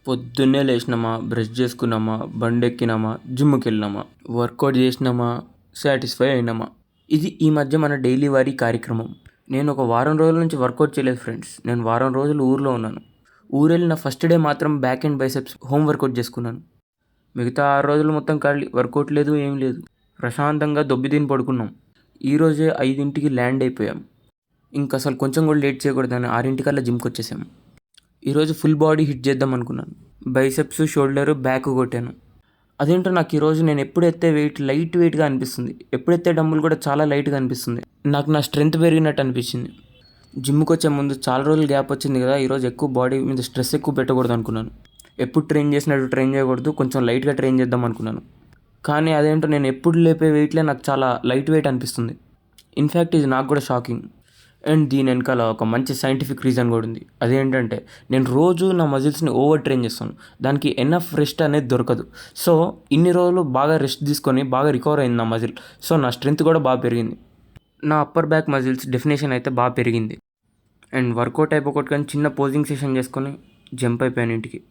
పొద్దున్నే లేచినామా, బ్రష్ చేసుకున్నామా, బండి ఎక్కినామా, జిమ్కి వెళ్ళినామా, వర్కౌట్ చేసినామా, సాటిస్ఫై అయినామా. ఇది ఈ మధ్య మన డైలీ వారీ కార్యక్రమం. నేను ఒక వారం రోజుల నుంచి వర్కౌట్ చేయలేదు ఫ్రెండ్స్. నేను వారం రోజులు ఊర్లో ఉన్నాను. ఊరెళ్ళిన ఫస్ట్ డే మాత్రం back and biceps home workout చేసుకున్నాను. మిగతా 6 రోజులు మొత్తం ఖాళీ, వర్కౌట్ లేదు, ఏం లేదు. ప్రశాంతంగా దొబ్బి తిని పడుకున్నాం. ఈరోజే 5ంటికి ల్యాండ్ అయిపోయాం. ఇంక అసలు కొంచెం కూడా లేట్ చేయకూడదని 6ంటికల్లా జిమ్కి వచ్చేసాం. ఈరోజు ఫుల్ బాడీ హిట్ చేద్దాం అనుకున్నాను. బైసెప్స్, షోల్డర్, బ్యాక్ కొట్టాను. అదేంటో నాకు ఈరోజు నేను ఎప్పుడు ఎత్తే వెయిట్ లైట్ వెయిట్గా అనిపిస్తుంది. ఎప్పుడు ఎత్తే డంబుల్ కూడా చాలా లైట్గా అనిపిస్తుంది. నాకు నా స్ట్రెంత్ పెరిగినట్టు అనిపించింది. జిమ్కి వచ్చే ముందు చాలా రోజులు గ్యాప్ వచ్చింది కదా, ఈరోజు ఎక్కువ బాడీ మీద స్ట్రెస్ ఎక్కువ పెట్టకూడదు అనుకున్నాను. ఎప్పుడు ట్రైన్ చేసినట్టు ట్రైన్ చేయకూడదు, కొంచెం లైట్గా ట్రైన్ చేద్దాం అనుకున్నాను. కానీ అదేంటో నేను ఎప్పుడు లేపే వెయిట్లే నాకు చాలా లైట్ వెయిట్ అనిపిస్తుంది. ఇన్ఫ్యాక్ట్ ఇది నాకు కూడా షాకింగ్. అండ్ దీని వెనకాల ఒక మంచి సైంటిఫిక్ రీజన్ కూడా ఉంది. అదేంటంటే నేను రోజు నా మజిల్స్ని ఓవర్ ట్రైన్ చేస్తాను. దానికి ఎనఫ్ రెస్ట్ అనేది దొరకదు. సో ఇన్ని రోజులు బాగా రెస్ట్ తీసుకొని బాగా రికవర్ అయింది నా మజిల్. సో నా స్ట్రెంత్ కూడా బాగా పెరిగింది. నా అప్పర్ బ్యాక్ మజిల్స్ డెఫినేషన్ అయితే బాగా పెరిగింది. అండ్ వర్కౌట్ అయిపోకూడదు కానీ చిన్న పోజింగ్ సెషన్ చేసుకొని జంప్ అయిపోయాను ఇంటికి.